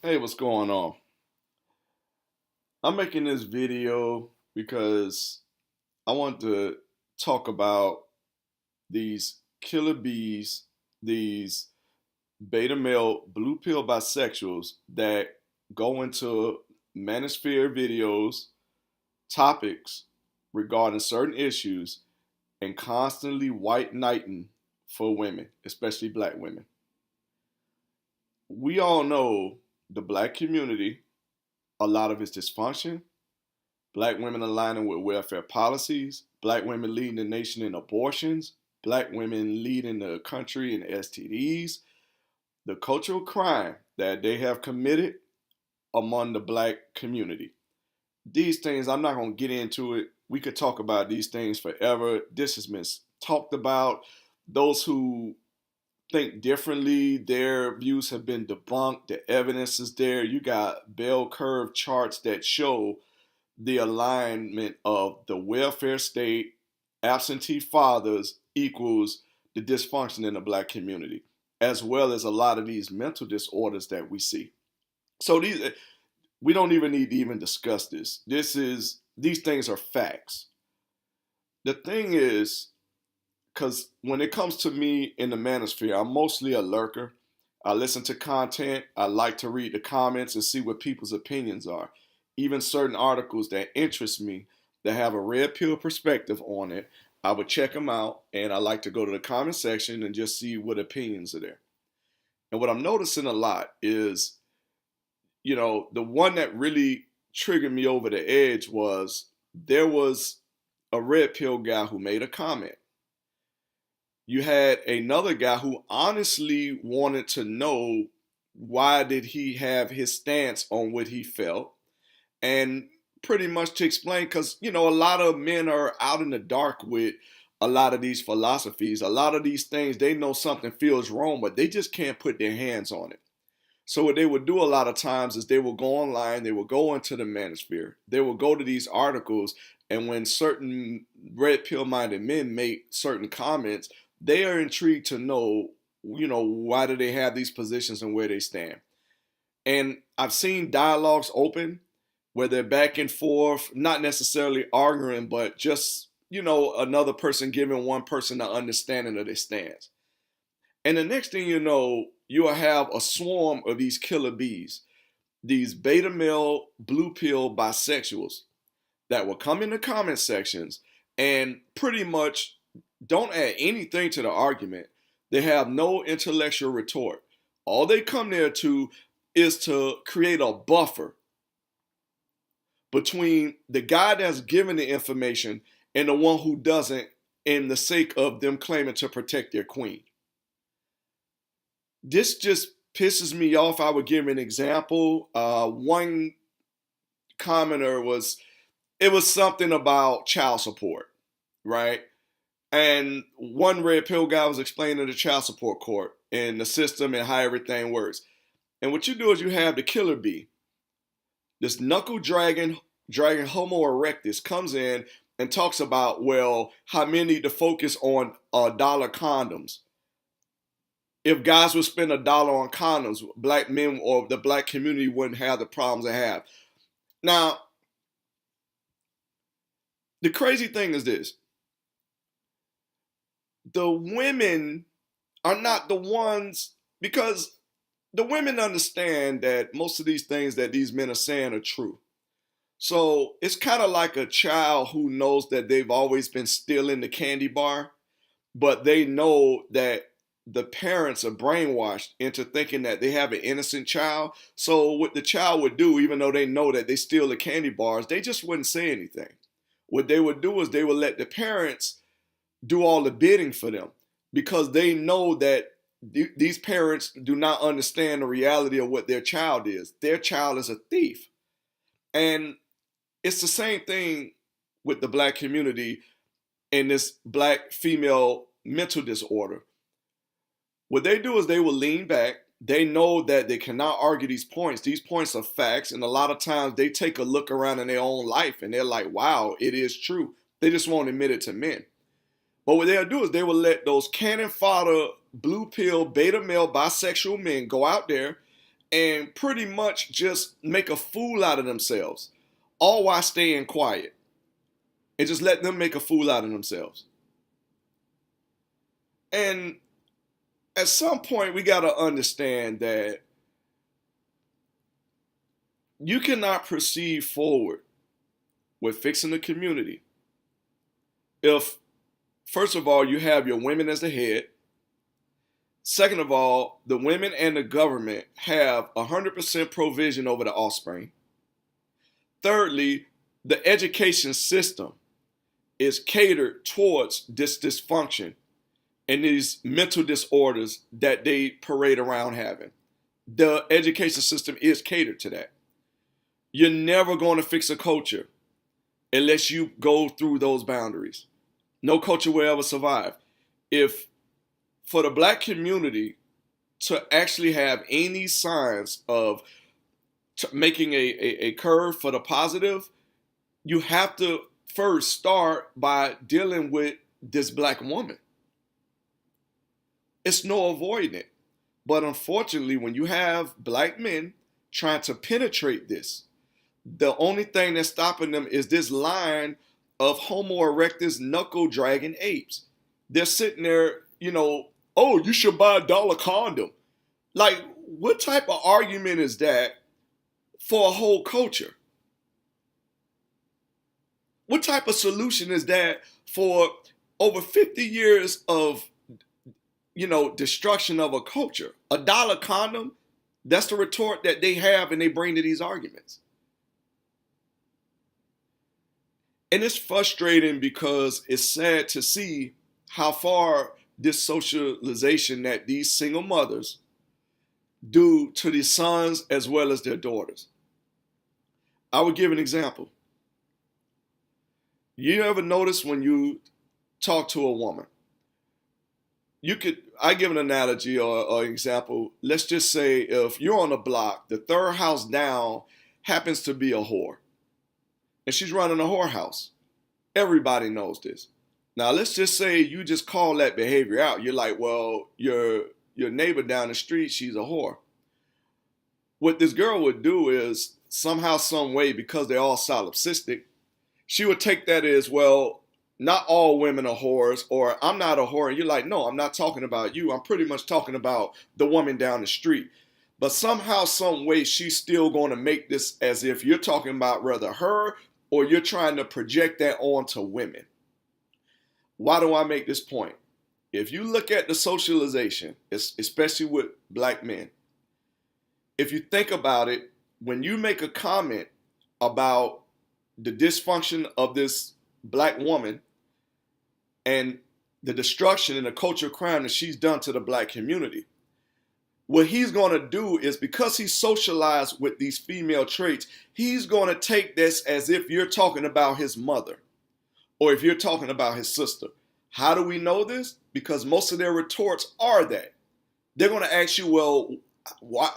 Hey, what's going on? I'm making this video because I want to talk about these killer bees, these beta male blue pill bisexuals that go into manosphere videos, topics regarding certain issues, and constantly white knighting for women, especially black women. We all know the black community, a lot of its dysfunction, black women aligning with welfare policies, black women leading the nation in abortions, black women leading the country in STDs, the cultural crime that they have committed among the black community. These things, I'm not going to get into it. We could talk about these things forever. This has been talked about. Those who think differently, their views have been debunked. The evidence is there. You got bell curve charts that show the alignment of the welfare state, absentee fathers equals the dysfunction in the black community, as well as a lot of these mental disorders that we see. So we don't even need to even discuss this. These things are facts. The thing is, because when it comes to me in the manosphere, I'm mostly a lurker. I listen to content. I like to read the comments and see what people's opinions are. Even certain articles that interest me that have a red pill perspective on it, I would check them out and I like to go to the comment section and just see what opinions are there. And what I'm noticing a lot is, the one that really triggered me over the edge was there was a red pill guy who made a comment. You had another guy who honestly wanted to know why did he have his stance on what he felt, and pretty much to explain, because a lot of men are out in the dark with a lot of these philosophies, a lot of these things. They know something feels wrong, but they just can't put their hands on it. So what they would do a lot of times is they will go online, they will go into the manosphere, they will go to these articles, and when certain red pill minded men make certain comments, they are intrigued to know, why do they have these positions and where they stand. And I've seen dialogues open where they're back and forth, not necessarily arguing, but just, another person giving one person an understanding of their stance. And the next thing you know, you'll have a swarm of these killer bees, these beta male blue pill bisexuals that will come in the comment sections and pretty much don't add anything to the argument. They have no intellectual retort. All they come there to is to create a buffer between the guy that's giving the information and the one who doesn't, in the sake of them claiming to protect their queen. This just pisses me off. I would give an example. One commenter it was something about child support, right? And one red pill guy was explaining the child support court and the system and how everything works. And what you do is you have the killer bee, this knuckle dragon Homo erectus comes in and talks about, well, how men need to focus on dollar condoms. If guys would spend $1 on condoms, black men or the black community wouldn't have the problems they have. Now, the crazy thing is this. The women are not the ones, because the women understand that most of these things that these men are saying are true. So it's kind of like a child who knows that they've always been stealing the candy bar, but they know that the parents are brainwashed into thinking that they have an innocent child. So what the child would do, even though they know that they steal the candy bars, they just wouldn't say anything. What they would do is they would let the parents do all the bidding for them, because they know that these parents do not understand the reality of what their child is. Their child is a thief. And it's the same thing with the black community and this black female mental disorder. What they do is they will lean back. They know that they cannot argue these points. These points are facts. And a lot of times they take a look around in their own life and they're like, wow, it is true. They just won't admit it to men. But what they'll do is they will let those cannon fodder, blue pill, beta male, bisexual men go out there and pretty much just make a fool out of themselves, all while staying quiet and just let them make a fool out of themselves. And at some point, we got to understand that you cannot proceed forward with fixing the community if, first of all, you have your women as the head. Second of all, the women and the government have 100% provision over the offspring. Thirdly, the education system is catered towards this dysfunction and these mental disorders that they parade around having. The education system is catered to that. You're never going to fix a culture unless you go through those boundaries. No culture will ever survive. If for the black community to actually have any signs of making a curve for the positive, you have to first start by dealing with this black woman. It's no avoiding it. But unfortunately, when you have black men trying to penetrate this, the only thing that's stopping them is this line of Homo erectus knuckle dragging apes. They're sitting there, oh, you should buy $1 condom. Like, what type of argument is that for a whole culture? What type of solution is that for over 50 years of destruction of a culture? $1 condom, that's the retort that they have and they bring to these arguments. And it's frustrating because it's sad to see how far this socialization that these single mothers do to these sons as well as their daughters. I would give an example. You ever notice when you talk to a woman, I give an analogy or example. Let's just say if you're on a block, the third house down happens to be a whore. And she's running a whorehouse. Everybody knows this. Now, let's just say you just call that behavior out. You're like, well, your neighbor down the street, she's a whore. What this girl would do is somehow, some way, because they're all solipsistic, she would take that as, well, not all women are whores, or I'm not a whore. And you're like, no, I'm not talking about you. I'm pretty much talking about the woman down the street. But somehow, some way, she's still going to make this as if you're talking about rather her or you're trying to project that onto women. Why do I make this point? If you look at the socialization, especially with black men, if you think about it, when you make a comment about the dysfunction of this black woman and the destruction and the cultural crime that she's done to the black community, what he's going to do is, because he's socialized with these female traits, he's going to take this as if you're talking about his mother or if you're talking about his sister. How do we know this? Because most of their retorts are that. They're going to ask you, well,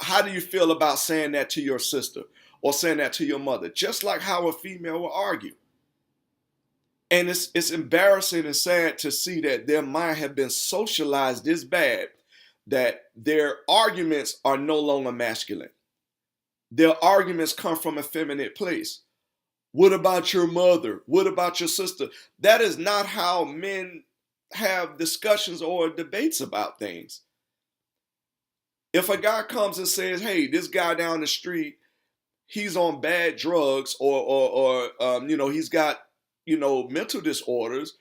how do you feel about saying that to your sister or saying that to your mother? Just like how a female will argue. And it's embarrassing and sad to see that their mind have been socialized this bad that their arguments are no longer masculine. Their arguments come from a feminine place. What about your mother? What about your sister? That is not how men have discussions or debates about things. If a guy comes and says, hey, this guy down the street, he's on bad drugs or he's got, mental disorders,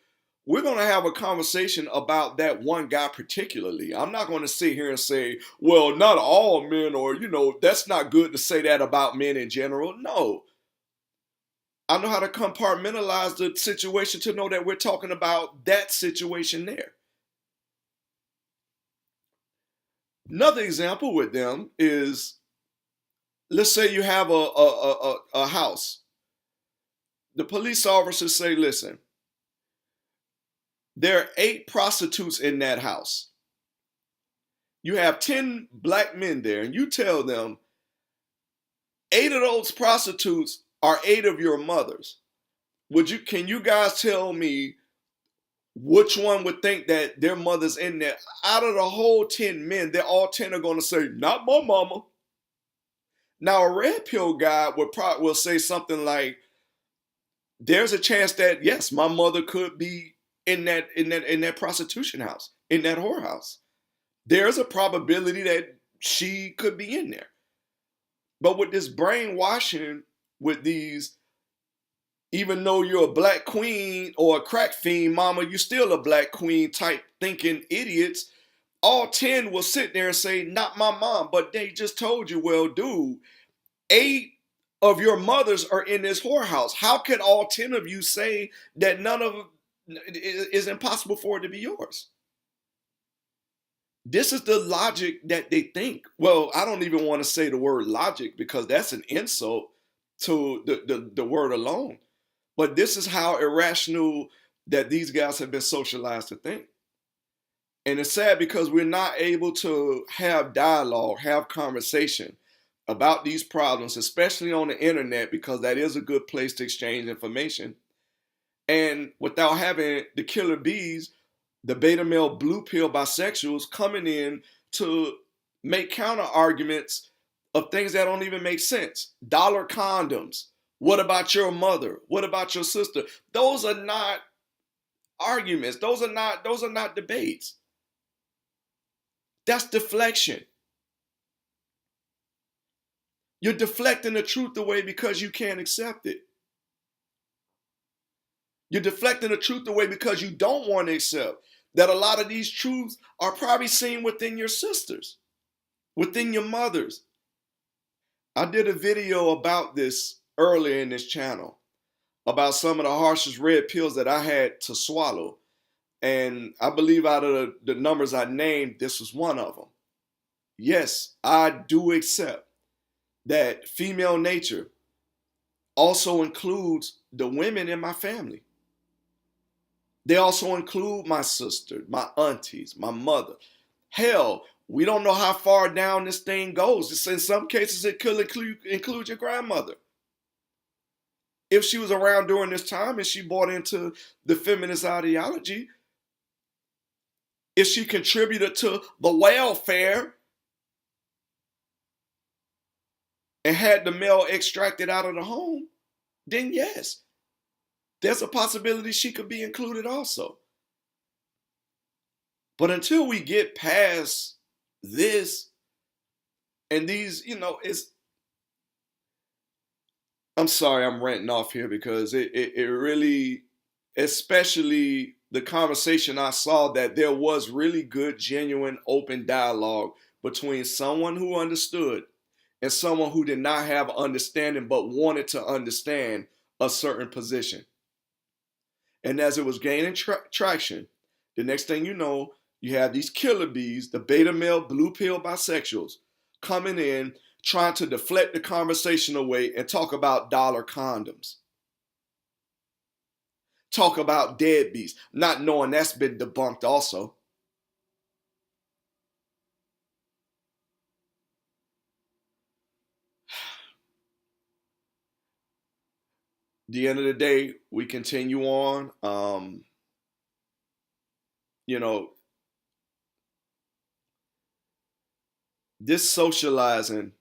we're going to have a conversation about that one guy particularly. I'm not going to sit here and say, well, not all men, or, that's not good to say that about men in general. No. I know how to compartmentalize the situation to know that we're talking about that situation there. Another example with them is, let's say you have a house. The police officers say, listen, there are 8 prostitutes in that house. You have 10 black men there, and you tell them 8 of those prostitutes are 8 of your mothers. Can you guys tell me which one would think that their mother's in there? Out of the whole 10 men, they're all 10 are going to say, not my mama. Now, a red pill guy will say something like, "There's a chance that yes, my mother could be in that prostitution house, in that whorehouse. There's a probability that she could be in there." But with this brainwashing, with these, even though you're a black queen or a crack fiend, mama, you're still a black queen type thinking idiots. All 10 will sit there and say, "Not my mom." But they just told you, well, dude, 8 of your mothers are in this whorehouse. How can all 10 of you say that none of them is impossible for it to be yours? This is the logic that they think. Well, I don't even want to say the word logic because that's an insult to the word alone. But this is how irrational that these guys have been socialized to think. And it's sad because we're not able to have dialogue, have conversation about these problems, especially on the internet, because that is a good place to exchange information. And without having the killer bees, the beta male blue pill bisexuals coming in to make counter arguments of things that don't even make sense. Dollar condoms. What about your mother? What about your sister? Those are not arguments. Those are not debates. That's deflection. You're deflecting the truth away because you can't accept it. You're deflecting the truth away because you don't want to accept that a lot of these truths are probably seen within your sisters, within your mothers. I did a video about this earlier in this channel, about some of the harshest red pills that I had to swallow. And I believe out of the numbers I named, this was one of them. Yes, I do accept that female nature also includes the women in my family. They also include my sister, my aunties, my mother. Hell, we don't know how far down this thing goes. In some cases, it could include your grandmother. If she was around during this time and she bought into the feminist ideology, if she contributed to the welfare and had the male extracted out of the home, then yes, there's a possibility she could be included also. But until we get past this and these, I'm sorry, I'm ranting off here because it really, especially the conversation I saw, that there was really good, genuine, open dialogue between someone who understood and someone who did not have understanding but wanted to understand a certain position. And as it was gaining traction, the next thing you know, you have these killer bees, the beta male blue pill bisexuals, coming in trying to deflect the conversation away and talk about dollar condoms. Talk about deadbeats, not knowing that's been debunked also. The end of the day, we continue on. This socializing,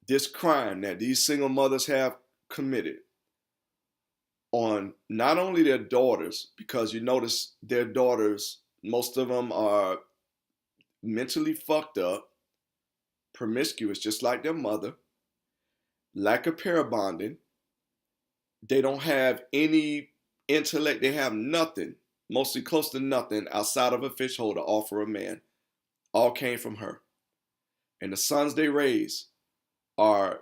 this crime that these single mothers have committed on not only their daughters, because you notice their daughters, most of them are mentally fucked up, promiscuous, just like their mother, lack of pair bonding. They don't have any intellect. They have nothing, mostly close to nothing outside of a fish hole to offer a man. All came from her. And the sons they raise are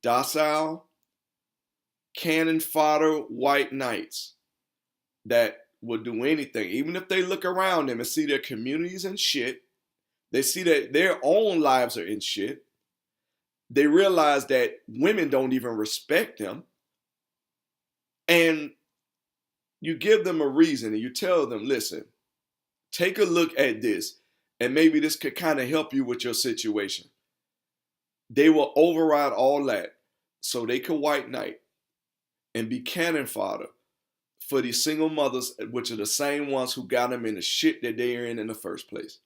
docile, cannon fodder white knights that will do anything. Even if they look around them and see their communities in shit, they see that their own lives are in shit. They realize that women don't even respect them. And you give them a reason and you tell them, listen, take a look at this and maybe this could kind of help you with your situation. They will override all that so they could white knight and be cannon fodder for these single mothers, which are the same ones who got them in the shit that they're in the first place.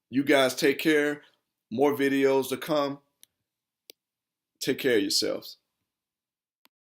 You guys take care. More videos to come. Take care of yourselves.